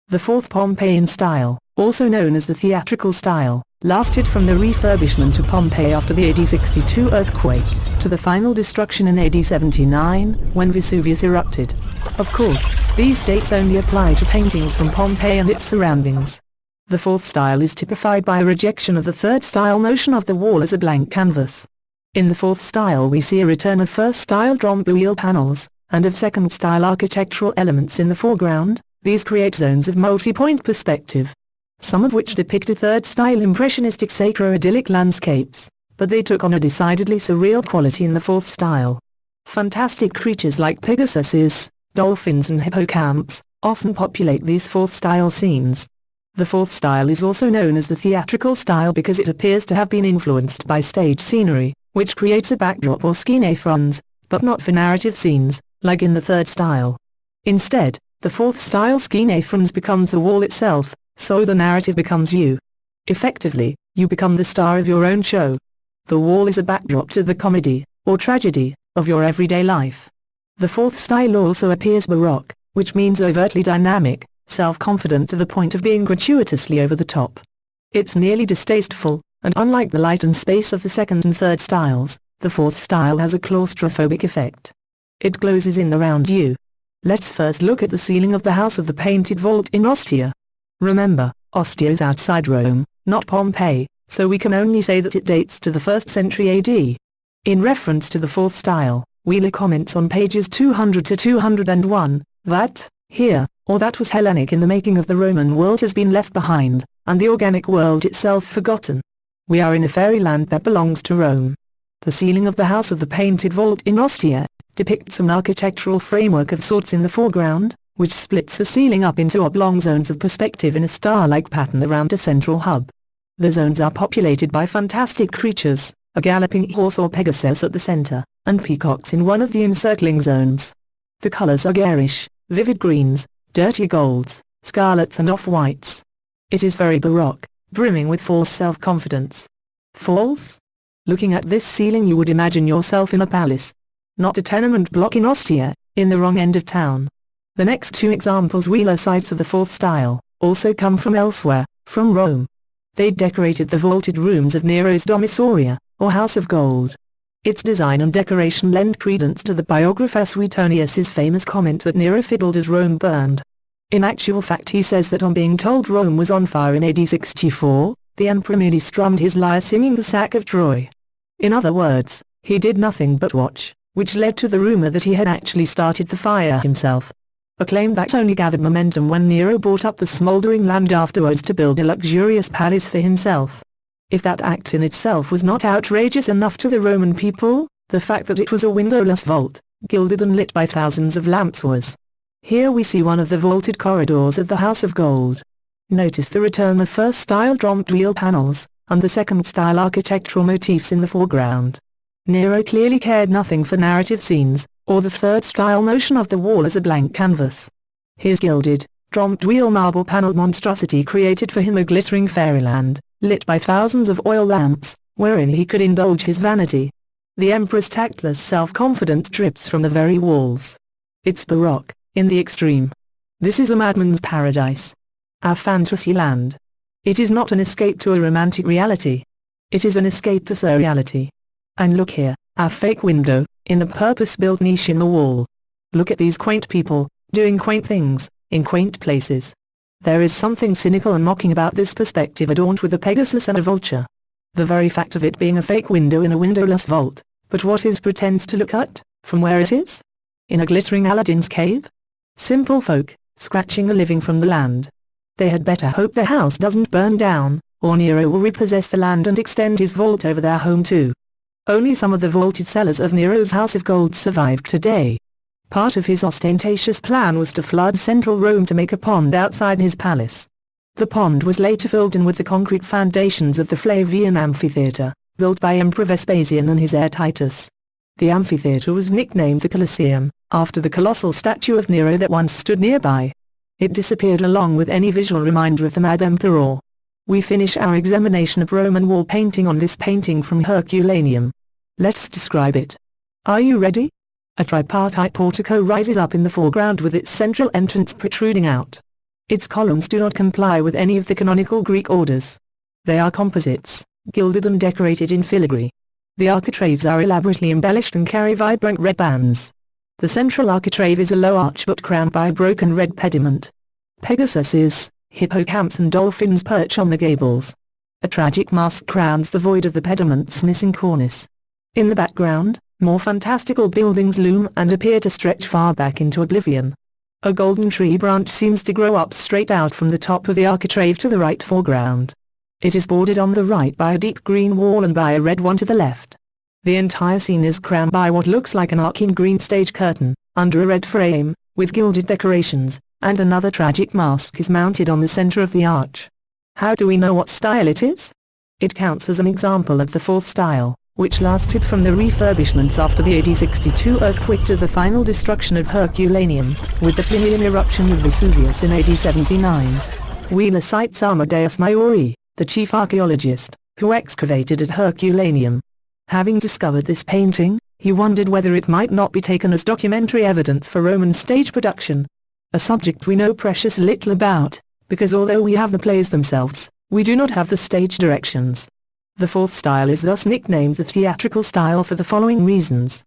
The Fourth Pompeian Style, also known as the Theatrical Style, lasted from the refurbishment of Pompeii after the AD 62 earthquake, to the final destruction in AD 79, when Vesuvius erupted. Of course, these dates only apply to paintings from Pompeii and its surroundings. The fourth style is typified by a rejection of the third style notion of the wall as a blank canvas. In the fourth style we see a return of first style rhomboidal panels, and of second style architectural elements in the foreground. These create zones of multi-point perspective, some of which depicted third-style impressionistic sacro-idyllic landscapes, but they took on a decidedly surreal quality in the fourth style. Fantastic creatures like Pegasuses, dolphins and hippocamps often populate these fourth-style scenes. The fourth style is also known as the theatrical style because it appears to have been influenced by stage scenery, which creates a backdrop or scenophrons, but not for narrative scenes, like in the third style. Instead, the fourth style scenophrons becomes the wall itself, so the narrative becomes you. Effectively, you become the star of your own show. The wall is a backdrop to the comedy, or tragedy, of your everyday life. The fourth style also appears baroque, which means overtly dynamic, self-confident to the point of being gratuitously over the top. It's nearly distasteful, and unlike the light and space of the second and third styles, the fourth style has a claustrophobic effect. It closes in around you. Let's first look at the ceiling of the House of the Painted Vault in Ostia. Remember, Ostia is outside Rome, not Pompeii, so we can only say that it dates to the 1st century AD. In reference to the fourth style, Wheeler comments on pages 200 to 201, that, here, all that was Hellenic in the making of the Roman world has been left behind, and the organic world itself forgotten. We are in a fairyland that belongs to Rome. The ceiling of the House of the Painted Vault in Ostia depicts an architectural framework of sorts in the foreground, which splits the ceiling up into oblong zones of perspective in a star-like pattern around a central hub. The zones are populated by fantastic creatures, a galloping horse or Pegasus at the center, and peacocks in one of the encircling zones. The colors are garish, vivid greens, dirty golds, scarlets and off-whites. It is very baroque, brimming with false self-confidence. False? Looking at this ceiling you would imagine yourself in a palace. Not a tenement block in Ostia, in the wrong end of town. The next two examples Wheeler cites of the fourth style, also come from elsewhere, from Rome. They decorated the vaulted rooms of Nero's Domisoria, or House of Gold. Its design and decoration lend credence to the biographer Suetonius's famous comment that Nero fiddled as Rome burned. In actual fact he says that on being told Rome was on fire in AD 64, the emperor merely strummed his lyre singing the sack of Troy. In other words, he did nothing but watch, which led to the rumor that he had actually started the fire himself. A claim that only gathered momentum when Nero bought up the smoldering land afterwards to build a luxurious palace for himself. If that act in itself was not outrageous enough to the Roman people, the fact that it was a windowless vault, gilded and lit by thousands of lamps was. Here we see one of the vaulted corridors of the House of Gold. Notice the return of first-style rhomboidal panels, and the second-style architectural motifs in the foreground. Nero clearly cared nothing for narrative scenes, or the third-style notion of the wall as a blank canvas. His gilded, rhomboidal marble-paneled monstrosity created for him a glittering fairyland, lit by thousands of oil lamps, wherein he could indulge his vanity. The emperor's tactless self-confidence drips from the very walls. It's baroque, in the extreme. This is a madman's paradise. Our fantasy land. It is not an escape to a romantic reality. It is an escape to surreality. And look here, our fake window, in a purpose-built niche in the wall. Look at these quaint people, doing quaint things, in quaint places. There is something cynical and mocking about this perspective adorned with a Pegasus and a vulture. The very fact of it being a fake window in a windowless vault, but what is pretends to look at, from where it is? In a glittering Aladdin's cave? Simple folk, scratching a living from the land. They had better hope their house doesn't burn down, or Nero will repossess the land and extend his vault over their home too. Only some of the vaulted cellars of Nero's House of Gold survived today. Part of his ostentatious plan was to flood central Rome to make a pond outside his palace. The pond was later filled in with the concrete foundations of the Flavian amphitheatre, built by Emperor Vespasian and his heir Titus. The amphitheatre was nicknamed the Colosseum, after the colossal statue of Nero that once stood nearby. It disappeared along with any visual reminder of the mad emperor. We finish our examination of Roman wall painting on this painting from Herculaneum. Let's describe it. Are you ready? A tripartite portico rises up in the foreground with its central entrance protruding out. Its columns do not comply with any of the canonical Greek orders. They are composites, gilded and decorated in filigree. The architraves are elaborately embellished and carry vibrant red bands. The central architrave is a low arch but crowned by a broken red pediment. Pegasuses, hippocamps and dolphins perch on the gables. A tragic mask crowns the void of the pediment's missing cornice. In the background, more fantastical buildings loom and appear to stretch far back into oblivion. A golden tree branch seems to grow up straight out from the top of the architrave to the right foreground. It is bordered on the right by a deep green wall and by a red one to the left. The entire scene is crowned by what looks like an arcing green stage curtain, under a red frame, with gilded decorations, and another tragic mask is mounted on the center of the arch. How do we know what style it is? It counts as an example of the fourth style, which lasted from the refurbishments after the AD 62 earthquake to the final destruction of Herculaneum, with the Plinian eruption of Vesuvius in AD 79. Wheeler cites Amadeus Maiori, the chief archaeologist, who excavated at Herculaneum. Having discovered this painting, he wondered whether it might not be taken as documentary evidence for Roman stage production. A subject we know precious little about, because although we have the plays themselves, we do not have the stage directions. The fourth style is thus nicknamed the theatrical style for the following reasons.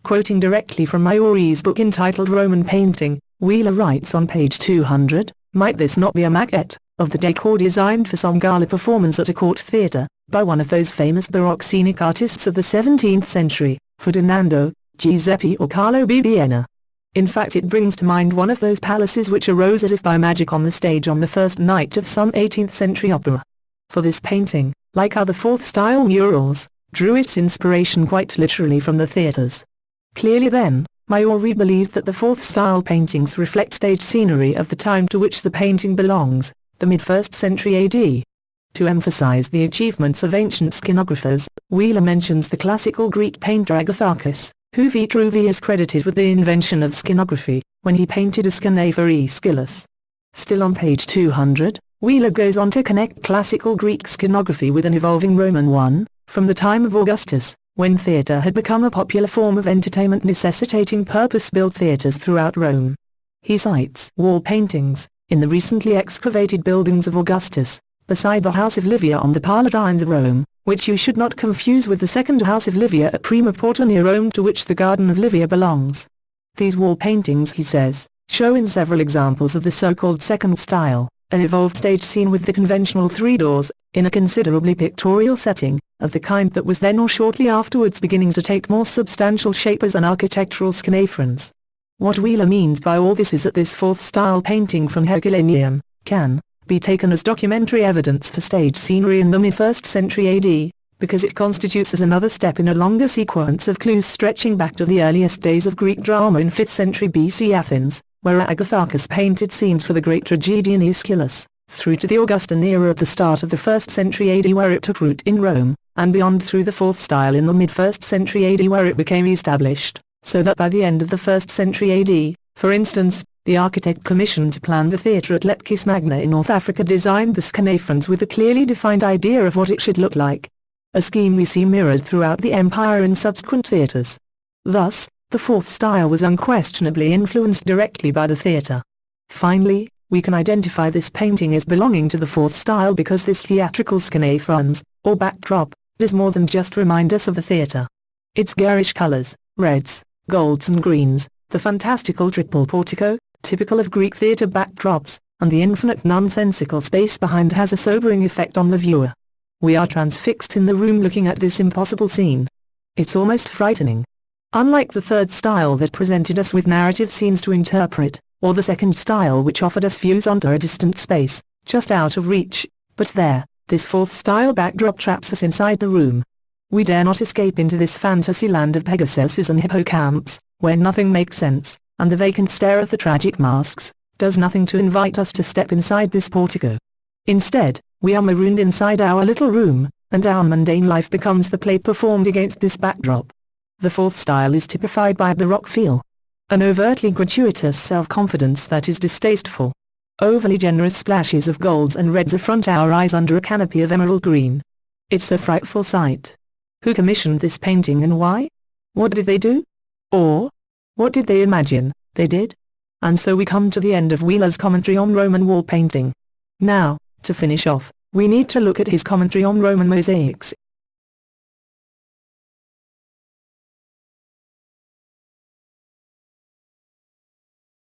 Quoting directly from Maiori's book entitled Roman Painting, Wheeler writes on page 200, "Might this not be a maquette of the decor designed for some gala performance at a court theatre, by one of those famous Baroque scenic artists of the 17th century, Ferdinando, Giuseppe or Carlo Bibbiena? In fact, it brings to mind one of those palaces which arose as if by magic on the stage on the first night of some 18th century opera." For this painting, like other fourth style murals, drew its inspiration quite literally from the theatres. Clearly then, Maiori believed that the fourth style paintings reflect stage scenery of the time to which the painting belongs, the mid-1st century AD. To emphasize the achievements of ancient scenographers, Wheeler mentions the classical Greek painter Agatharchus, who Vitruvius credited with the invention of scenography, when he painted a scene for Aeschylus. Still on page 200, Wheeler goes on to connect classical Greek scenography with an evolving Roman one, from the time of Augustus, when theatre had become a popular form of entertainment necessitating purpose-built theatres throughout Rome. He cites wall paintings, in the recently excavated buildings of Augustus, beside the House of Livia on the Palatines of Rome, which you should not confuse with the second House of Livia at Prima Porta near Rome to which the Garden of Livia belongs. These wall paintings, he says, show in several examples of the so-called second style, an evolved stage scene with the conventional three doors, in a considerably pictorial setting, of the kind that was then or shortly afterwards beginning to take more substantial shape as an architectural scenaphrons. What Wheeler means by all this is that this fourth style painting from Herculaneum can be taken as documentary evidence for stage scenery in the mid-1st century AD, because it constitutes as another step in a longer sequence of clues stretching back to the earliest days of Greek drama in 5th century BC Athens, where Agatharchus painted scenes for the great tragedian Aeschylus, through to the Augustan era at the start of the 1st century AD where it took root in Rome, and beyond through the fourth style in the mid-1st century AD where it became established, so that by the end of the 1st century AD, for instance, the architect commissioned to plan the theatre at Lepkis Magna in North Africa designed the scenaphrons with a clearly defined idea of what it should look like. A scheme we see mirrored throughout the empire in subsequent theatres. Thus, the fourth style was unquestionably influenced directly by the theatre. Finally, we can identify this painting as belonging to the fourth style because this theatrical scenaphrons, or backdrop, does more than just remind us of the theatre. Its garish colours, reds, golds and greens, the fantastical triple portico, typical of Greek theatre backdrops, and the infinite nonsensical space behind has a sobering effect on the viewer. We are transfixed in the room looking at this impossible scene. It's almost frightening. Unlike the third style that presented us with narrative scenes to interpret, or the second style which offered us views onto a distant space, just out of reach, but there, this fourth style backdrop traps us inside the room. We dare not escape into this fantasy land of Pegasuses and hippocamps, where nothing makes sense, and the vacant stare of the tragic masks does nothing to invite us to step inside this portico. Instead, we are marooned inside our little room, and our mundane life becomes the play performed against this backdrop. The fourth style is typified by a Baroque feel. An overtly gratuitous self-confidence that is distasteful. Overly generous splashes of golds and reds affront our eyes under a canopy of emerald green. It's a frightful sight. Who commissioned this painting and why? What did they do? Or, what did they imagine they did? And so we come to the end of Wheeler's commentary on Roman wall painting. Now, to finish off, we need to look at his commentary on Roman mosaics.